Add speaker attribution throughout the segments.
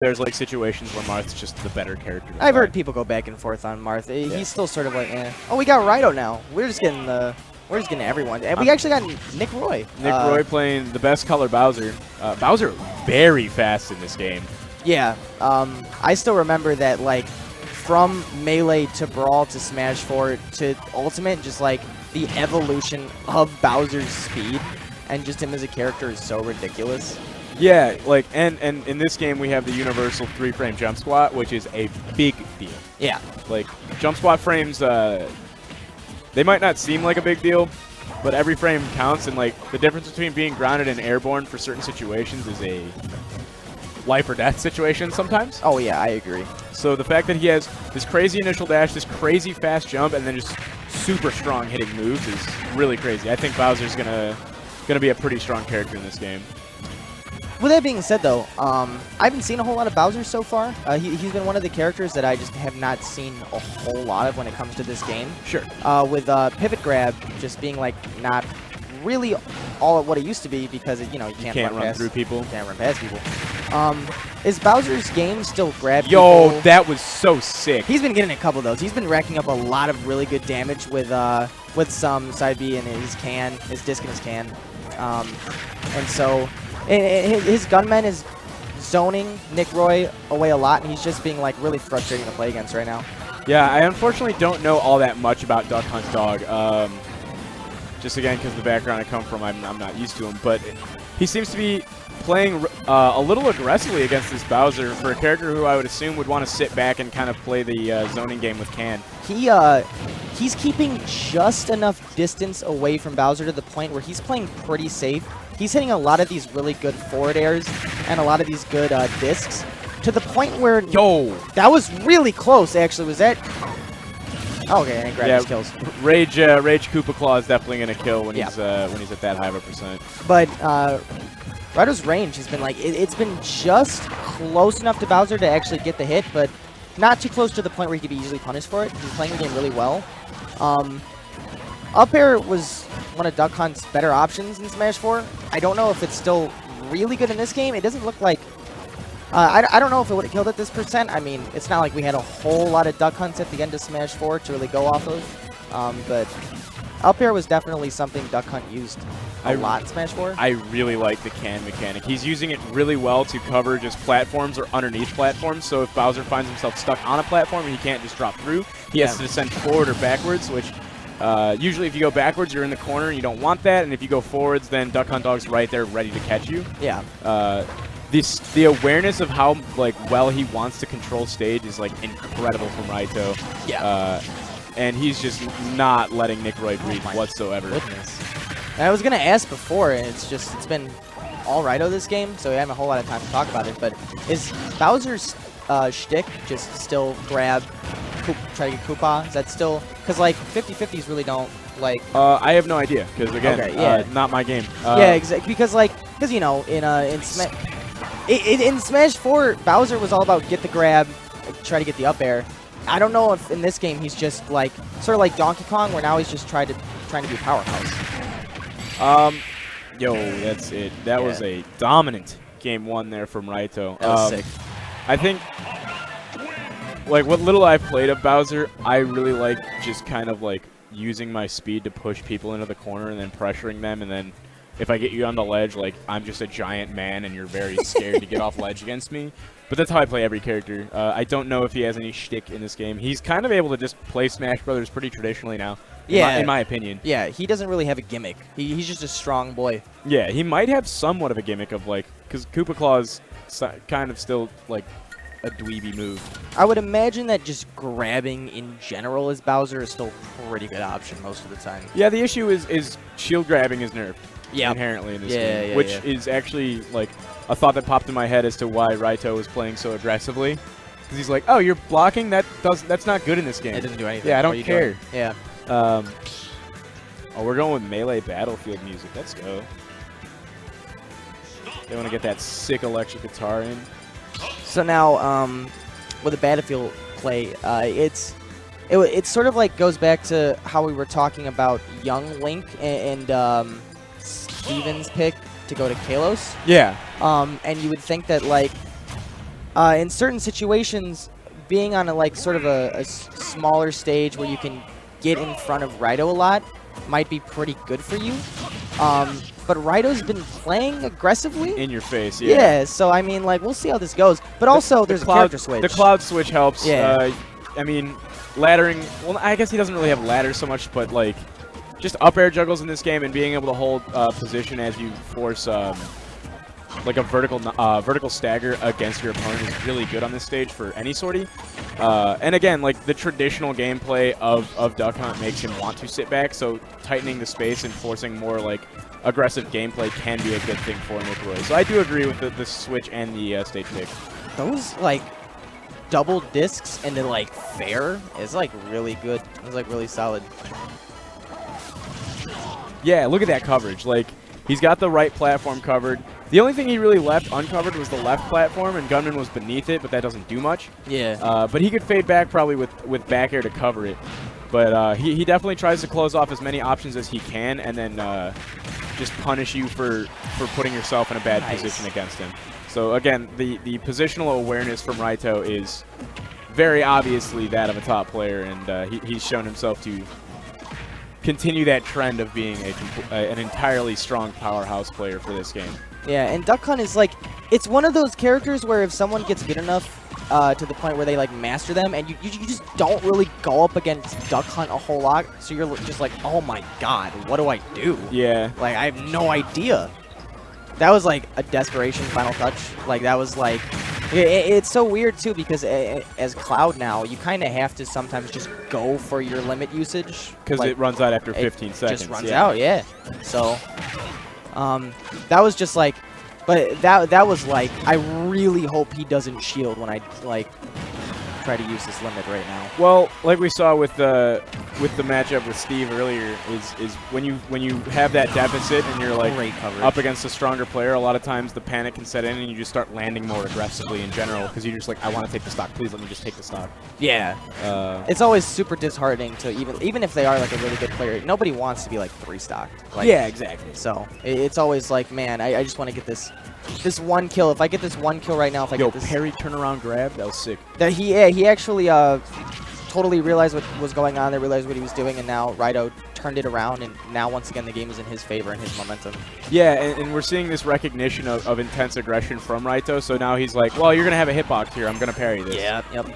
Speaker 1: there's like situations where Marth's just the better character.
Speaker 2: I've heard people go back and forth on Marth. He's still sort of like, eh. Oh, we got Raito now. We're just getting everyone. And we actually got NickRoy.
Speaker 1: NickRoy playing the best color Bowser. Bowser very fast in this game.
Speaker 2: Yeah. I still remember that, like, from Melee to Brawl to Smash 4 to Ultimate, just like the evolution of Bowser's speed and just him as a character is so ridiculous.
Speaker 1: Yeah, like, and in this game we have the universal 3-frame jump squat, which is a big deal.
Speaker 2: Yeah.
Speaker 1: Like, jump squat frames, they might not seem like a big deal, but every frame counts, and like the difference between being grounded and airborne for certain situations is a life or death situation sometimes.
Speaker 2: Oh yeah, I agree.
Speaker 1: So the fact that he has this crazy initial dash, this crazy fast jump, and then just super strong hitting moves is really crazy. I think Bowser's gonna be a pretty strong character in this game.
Speaker 2: With that being said, though, I haven't seen a whole lot of Bowser so far. He's been one of the characters that I just have not seen a whole lot of when it comes to this game.
Speaker 1: Sure.
Speaker 2: With Pivot Grab just being like not really all of what it used to be because you can't
Speaker 1: run through people.
Speaker 2: Can't run past people. Is Bowser's game still grab?
Speaker 1: Yo,
Speaker 2: people?
Speaker 1: that was so sick.
Speaker 2: He's been getting a couple of those. He's been racking up a lot of really good damage with some side B and his disc and his can, and so. His gunman is zoning NickRoy away a lot, and he's just being like really frustrating to play against right now.
Speaker 1: Yeah, I unfortunately don't know all that much about Duck Hunt Dog. Just again, because the background I come from, I'm not used to him. But he seems to be playing a little aggressively against this Bowser for a character who I would assume would want to sit back and kind of play the zoning game with Can.
Speaker 2: He's keeping just enough distance away from Bowser to the point where he's playing pretty safe. He's hitting a lot of these really good forward airs and a lot of these good discs to the point where...
Speaker 1: Yo!
Speaker 2: That was really close, actually. Was that... Oh, okay, and grab his kills.
Speaker 1: Rage Koopa Claw is definitely going to kill when he's at that high of a percent.
Speaker 2: But Raito's range has been like... It's been just close enough to Bowser to actually get the hit, but not too close to the point where he could be easily punished for it. He's playing the game really well. Up air was one of Duck Hunt's better options in Smash 4. I don't know if it's still really good in this game. It doesn't look like... I don't know if it would have killed at this percent. I mean, it's not like we had a whole lot of Duck Hunts at the end of Smash 4 to really go off of. But up air was definitely something Duck Hunt used a lot in Smash 4.
Speaker 1: I really like the can mechanic. He's using it really well to cover just platforms or underneath platforms. So if Bowser finds himself stuck on a platform and he can't just drop through, he has to descend forward or backwards, which... usually if you go backwards, you're in the corner, and you don't want that, and if you go forwards, then Duck Hunt Dog's right there ready to catch you.
Speaker 2: Yeah.
Speaker 1: The awareness of how well he wants to control stage is incredible from Raito.
Speaker 2: Yeah.
Speaker 1: And he's just not letting NickRoy breathe whatsoever.
Speaker 2: Goodness. And I was gonna ask before, and it's been all Raito this game, so we haven't a whole lot of time to talk about it, but is Bowser's shtick just still grab, try to get Koopa? Is that still... Because, 50-50s really don't,
Speaker 1: I have no idea, because, again, not my game.
Speaker 2: Yeah, exactly. Because, in Smash 4, Bowser was all about get the grab, try to get the up air. I don't know if in this game he's just, sort of like Donkey Kong, where now he's just trying to be a powerhouse.
Speaker 1: Yo, that's it. That was a dominant game one there from Raito.
Speaker 2: That was sick.
Speaker 1: I think... what little I've played of Bowser, I really like just kind of using my speed to push people into the corner and then pressuring them, and then if I get you on the ledge, I'm just a giant man and you're very scared to get off ledge against me. But that's how I play every character. I don't know if he has any shtick in this game. He's kind of able to just play Smash Brothers pretty traditionally now, in my opinion.
Speaker 2: Yeah, he doesn't really have a gimmick. He's just a strong boy.
Speaker 1: Yeah, he might have somewhat of a gimmick of because Koopa Claw's kind of still a dweeby move.
Speaker 2: I would imagine that just grabbing in general as Bowser is still a pretty good option most of the time.
Speaker 1: Yeah, the issue is shield grabbing is nerfed inherently in this game, which is actually a thought that popped in my head as to why Raito was playing so aggressively. Because he's like, oh, you're blocking? That's not good in this game.
Speaker 2: It doesn't do anything.
Speaker 1: Yeah, I don't care.
Speaker 2: Yeah.
Speaker 1: Oh, we're going with Melee Battlefield music. Let's go. They want to get that sick electric guitar in.
Speaker 2: So now, with the Battlefield play, it sort of goes back to how we were talking about young Link and Steven's pick to go to Kalos.
Speaker 1: Yeah.
Speaker 2: And you would think that in certain situations, being on a like sort of a smaller stage where you can get in front of Raito a lot might be pretty good for you. But Raito's been playing aggressively.
Speaker 1: In your face,
Speaker 2: Yeah, so I mean, like, we'll see how this goes. But also, there's a character switch.
Speaker 1: The cloud switch helps.
Speaker 2: Yeah.
Speaker 1: I mean, laddering. Well, I guess he doesn't really have ladder so much, but like, just up air juggles in this game and being able to hold position as you force like a vertical stagger against your opponent is really good on this stage for any sortie. And again, like the traditional gameplay of Duck Hunt makes him want to sit back, so tightening the space and forcing more like aggressive gameplay can be a good thing for NickRoy. So I do agree with the switch and the stage pick.
Speaker 2: Those like double discs into like fair is like really good. It's like really solid.
Speaker 1: Yeah, look at that coverage. Like, he's got the right platform covered. The only thing he really left uncovered was the left platform, and Gunman was beneath it, but that doesn't do much.
Speaker 2: Yeah.
Speaker 1: But he could fade back probably with back air to cover it. But he definitely tries to close off as many options as he can, and then just punish you for putting yourself in a bad position against him. So again, the positional awareness from Raito is very obviously that of a top player, and he's shown himself to continue that trend of being an entirely strong powerhouse player for this game.
Speaker 2: Yeah, and Duck Hunt is like, it's one of those characters where if someone gets good enough to the point where they like master them, and you just don't really go up against Duck Hunt a whole lot, so you're just like, oh my god, what do I do?
Speaker 1: Yeah.
Speaker 2: Like, I have no idea. That was like a desperation final touch. Like, that was like, it's so weird too, because as Cloud now, you kind of have to sometimes just go for your limit usage.
Speaker 1: Because
Speaker 2: like,
Speaker 1: it runs out after 15 seconds.
Speaker 2: It just runs out, yeah. So, that was just like, but that was like, I really hope he doesn't shield when I like try to use this limit right now.
Speaker 1: Well, like we saw with the matchup with Steve earlier, is when you have that deficit and you're like up against a stronger player, a lot of times the panic can set in and you just start landing more aggressively in general because you're just like, I want to take the stock, please let me just take the stock.
Speaker 2: Yeah. It's always super disheartening to even if they are like a really good player, nobody wants to be like 3-stocked. Like,
Speaker 1: yeah, exactly.
Speaker 2: So it's always like, man, I just want to get this one kill. If I get this one kill right now, if I get this
Speaker 1: parry turnaround grab, that was sick.
Speaker 2: That he actually totally realized what was going on. They realized what he was doing, and now Raito turned it around, and now once again the game is in his favor and his momentum.
Speaker 1: Yeah, and we're seeing this recognition of intense aggression from Raito, so now he's like, well, you're going to have a hitbox here. I'm going to parry this.
Speaker 2: Yeah, yep.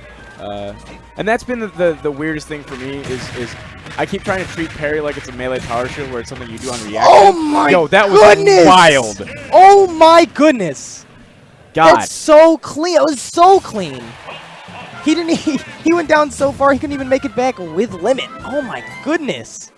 Speaker 1: And that's been the weirdest thing for me is I keep trying to treat parry like it's a melee power shield where it's something you do on reaction.
Speaker 2: Oh my
Speaker 1: Yo, that
Speaker 2: goodness!
Speaker 1: was wild.
Speaker 2: Oh my goodness!
Speaker 1: God.
Speaker 2: That's so clean. It was so clean. He went down so far he couldn't even make it back with limit. Oh my goodness.